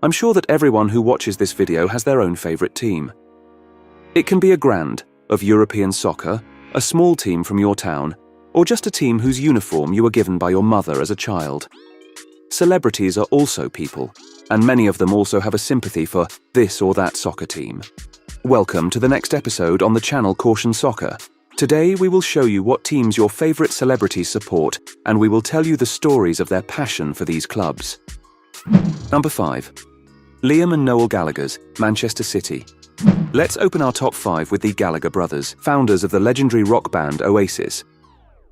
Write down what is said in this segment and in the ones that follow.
I'm sure that everyone who watches this video has their own favourite team. It can be a grand of European soccer, a small team from your town, or just a team whose uniform you were given by your mother as a child. Celebrities are also people, and many of them also have a sympathy for this or that soccer team. Welcome to the next episode on the channel Caution Soccer. Today we will show you what teams your favourite celebrities support, and we will tell you the stories of their passion for these clubs. Number 5. Liam and Noel Gallagher's Manchester City. Let's open our top 5 with the Gallagher brothers, founders of the legendary rock band Oasis.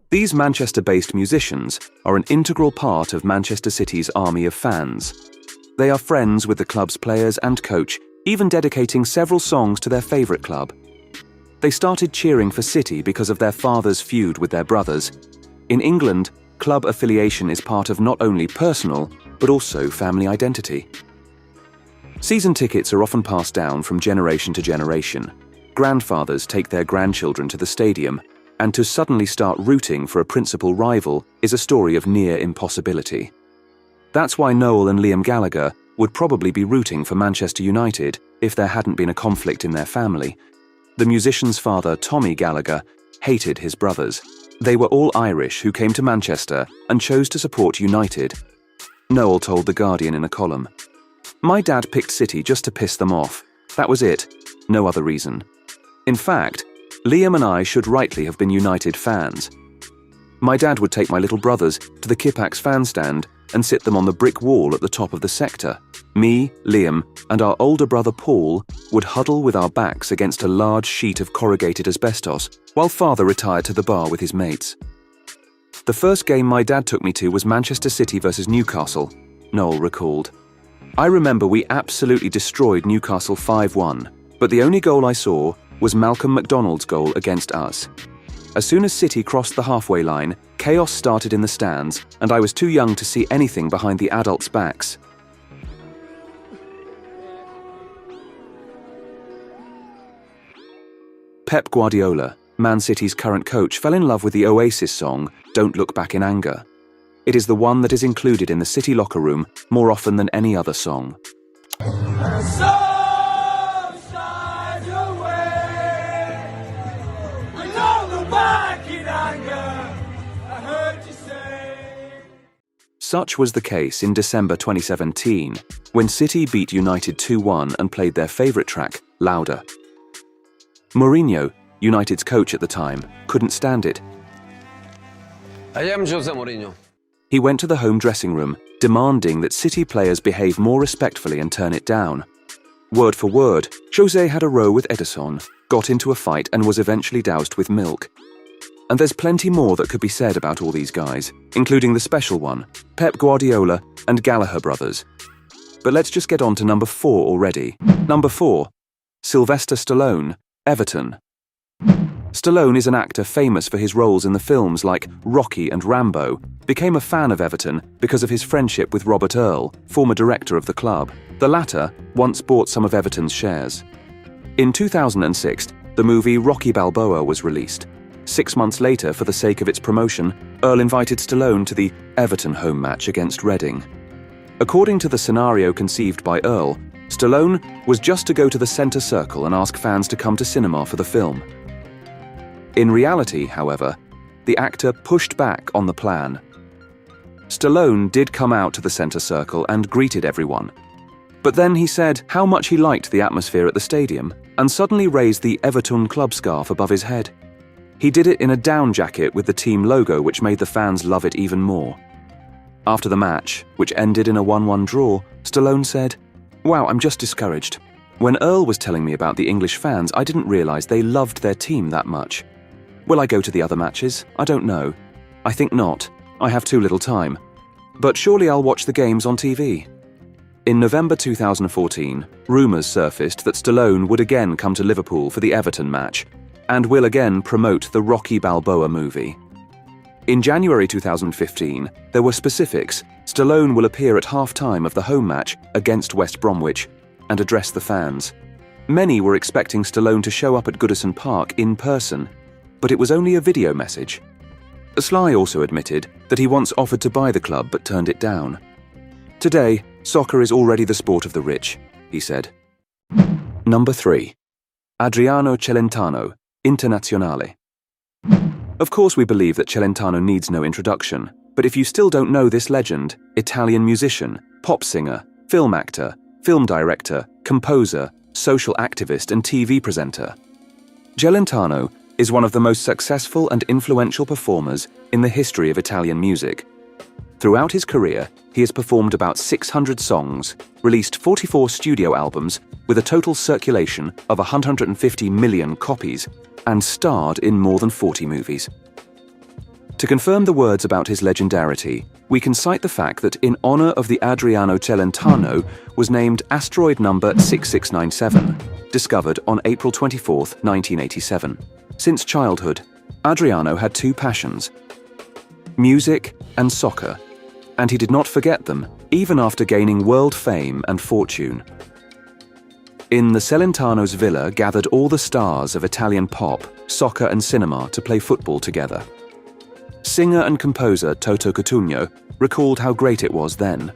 These Manchester-based musicians are an integral part of Manchester City's army of fans. They are friends with the club's players and coach, even dedicating several songs to their favourite club. They started cheering for City because of their father's feud with their brothers. In England, club affiliation is part of not only personal, but also family identity. Season tickets are often passed down from generation to generation. Grandfathers take their grandchildren to the stadium, and to suddenly start rooting for a principal rival is a story of near impossibility. That's why Noel and Liam Gallagher would probably be rooting for Manchester United if there hadn't been a conflict in their family. The musician's father, Tommy Gallagher, hated his brothers. They were all Irish who came to Manchester and chose to support United. Noel told The Guardian in a column, "My dad picked City just to piss them off. That was it. No other reason. In fact, Liam and I should rightly have been United fans. My dad would take my little brothers to the Kipax fan stand and sit them on the brick wall at the top of the sector. Me, Liam, and our older brother Paul would huddle with our backs against a large sheet of corrugated asbestos while father retired to the bar with his mates. The first game my dad took me to was Manchester City versus Newcastle," Noel recalled. "I remember we absolutely destroyed Newcastle 5-1, but the only goal I saw was Malcolm McDonald's goal against us. As soon as City crossed the halfway line, chaos started in the stands, and I was too young to see anything behind the adults' backs." Pep Guardiola, Man City's current coach, fell in love with the Oasis song "Don't Look Back in Anger." It is the one that is included in the City locker room more often than any other song. Such was the case in December 2017, when City beat United 2-1 and played their favourite track, Louder. Mourinho, United's coach at the time, couldn't stand it. I am Jose Mourinho. He went to the home dressing room, demanding that City players behave more respectfully and turn it down. Word for word, Jose had a row with Edison, got into a fight and was eventually doused with milk. And there's plenty more that could be said about all these guys, including the special one, Pep Guardiola and Gallagher brothers. But let's just get on to number 4 already. Number 4. Sylvester Stallone, Everton. Stallone is an actor famous for his roles in the films like Rocky and Rambo, became a fan of Everton because of his friendship with Robert Earl, former director of the club. The latter once bought some of Everton's shares. In 2006, the movie Rocky Balboa was released. 6 months later, for the sake of its promotion, Earl invited Stallone to the Everton home match against Reading. According to the scenario conceived by Earl, Stallone was just to go to the centre circle and ask fans to come to cinema for the film. In reality, however, the actor pushed back on the plan. Stallone did come out to the centre circle and greeted everyone. But then he said how much he liked the atmosphere at the stadium and suddenly raised the Everton club scarf above his head. He did it in a down jacket with the team logo, which made the fans love it even more. After the match, which ended in a 1-1 draw, Stallone said, "Wow, I'm just discouraged. When Earl was telling me about the English fans, I didn't realise they loved their team that much. Will I go to the other matches? I don't know. I think not. I have too little time. But surely I'll watch the games on TV." In November 2014, rumours surfaced that Stallone would again come to Liverpool for the Everton match, and will again promote the Rocky Balboa movie. In January 2015, there were specifics. Stallone will appear at half-time of the home match against West Bromwich and address the fans. Many were expecting Stallone to show up at Goodison Park in person, but it was only a video message. Sly also admitted that he once offered to buy the club but turned it down. Today, soccer is already the sport of the rich, he said. Number 3. Adriano Celentano, Internazionale. Of course we believe that Celentano needs no introduction, but if you still don't know this legend, Italian musician, pop singer, film actor, film director, composer, social activist and TV presenter. Celentano is one of the most successful and influential performers in the history of Italian music. Throughout his career, he has performed about 600 songs, released 44 studio albums with a total circulation of 150 million copies, and starred in more than 40 movies. To confirm the words about his legendarity, we can cite the fact that in honor of the Adriano Celentano was named asteroid number 6697, discovered on April 24, 1987. Since childhood, Adriano had two passions: music and soccer, and he did not forget them, even after gaining world fame and fortune. In the Celentano's villa gathered all the stars of Italian pop, soccer and cinema to play football together. Singer and composer Toto Cutugno recalled how great it was then.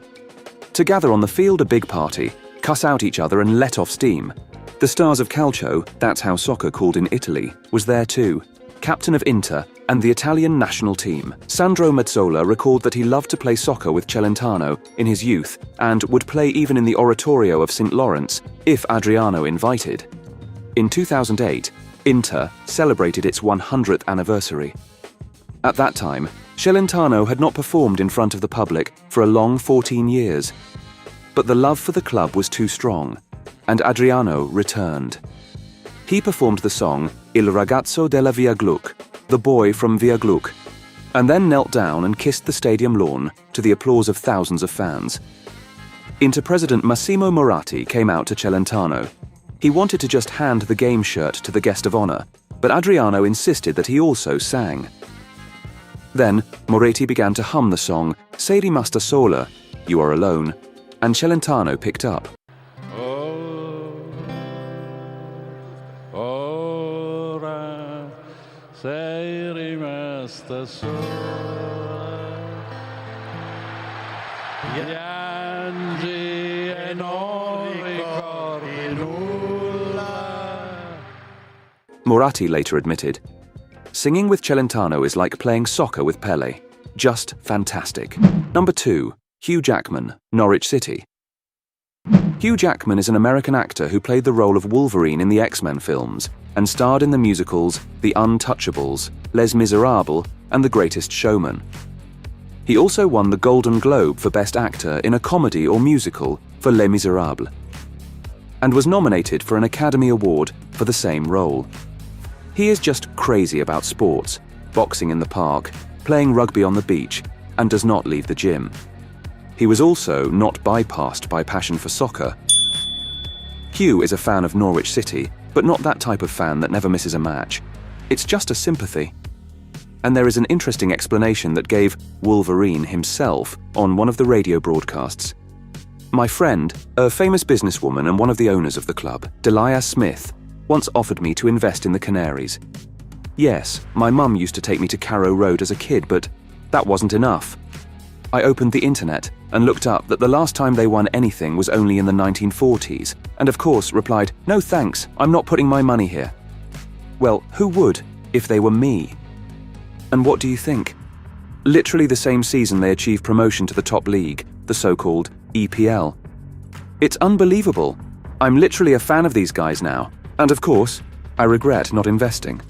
To gather on the field a big party, cuss out each other and let off steam. The stars of Calcio, that's how soccer called in Italy, was there too. Captain of Inter and the Italian national team, Sandro Mazzola recalled that he loved to play soccer with Celentano in his youth and would play even in the oratorio of St. Lawrence if Adriano invited. In 2008, Inter celebrated its 100th anniversary. At that time, Celentano had not performed in front of the public for a long 14 years. But the love for the club was too strong, and Adriano returned. He performed the song Il ragazzo della Via Gluck, the boy from Via Gluck, and then knelt down and kissed the stadium lawn to the applause of thousands of fans. Inter president Massimo Moratti came out to Celentano. He wanted to just hand the game shirt to the guest of honor, but Adriano insisted that he also sang. Then, Moretti began to hum the song Sei rimasta sola, You Are Alone, and Celentano picked up. Ora sei rimasta sola, piangi e non ricordi nulla. Moratti later admitted, "Singing with Celentano is like playing soccer with Pele. Just fantastic." Number 2. Hugh Jackman, Norwich City. Hugh Jackman is an American actor who played the role of Wolverine in the X-Men films and starred in the musicals The Untouchables, Les Miserables, and The Greatest Showman. He also won the Golden Globe for Best Actor in a comedy or musical for Les Miserables, and was nominated for an Academy Award for the same role. He is just crazy about sports, boxing in the park, playing rugby on the beach, and does not leave the gym. He was also not bypassed by passion for soccer. Hugh is a fan of Norwich City, but not that type of fan that never misses a match. It's just a sympathy. And there is an interesting explanation that gave Wolverine himself on one of the radio broadcasts. My friend, a famous businesswoman and one of the owners of the club, Delia Smith, once offered me to invest in the Canaries. Yes, my mum used to take me to Carrow Road as a kid, but that wasn't enough. I opened the internet and looked up that the last time they won anything was only in the 1940s, and of course replied, "No thanks, I'm not putting my money here." Well, who would, if they were me? And what do you think? Literally the same season they achieved promotion to the top league, the so-called EPL. It's unbelievable. I'm literally a fan of these guys now, and of course, I regret not investing.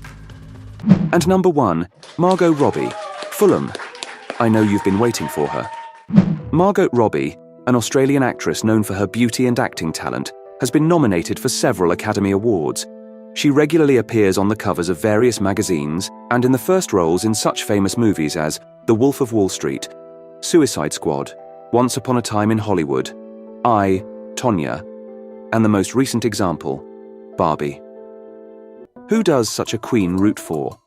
And number 1, Margot Robbie, Fulham. I know you've been waiting for her. Margot Robbie, an Australian actress known for her beauty and acting talent, has been nominated for several Academy Awards. She regularly appears on the covers of various magazines and in the first roles in such famous movies as The Wolf of Wall Street, Suicide Squad, Once Upon a Time in Hollywood, I, Tonya, and the most recent example, Barbie. Who does such a queen root for?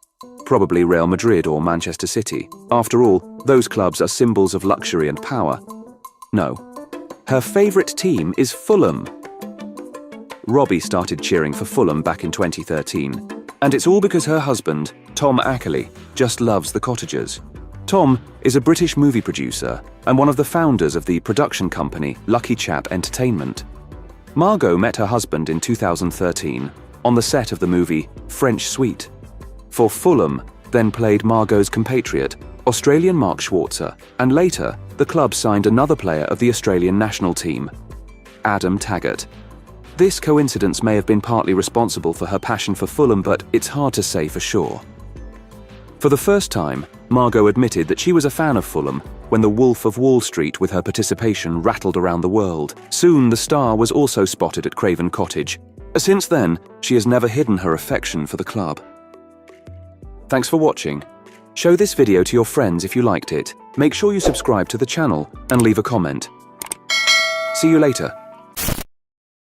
Probably Real Madrid or Manchester City. After all, those clubs are symbols of luxury and power. No. Her favourite team is Fulham. Robbie started cheering for Fulham back in 2013, and it's all because her husband, Tom Ackerley, just loves the Cottagers. Tom is a British movie producer and one of the founders of the production company Lucky Chap Entertainment. Margot met her husband in 2013 on the set of the movie French Suite. For Fulham, then played Margot's compatriot, Australian Mark Schwarzer, and later the club signed another player of the Australian national team, Adam Taggart. This coincidence may have been partly responsible for her passion for Fulham, but it's hard to say for sure. For the first time, Margot admitted that she was a fan of Fulham when The Wolf of Wall Street with her participation rattled around the world. Soon the star was also spotted at Craven Cottage. Since then, she has never hidden her affection for the club. Thanks for watching. Show this video to your friends if you liked it. Make sure you subscribe to the channel and leave a comment. See you later.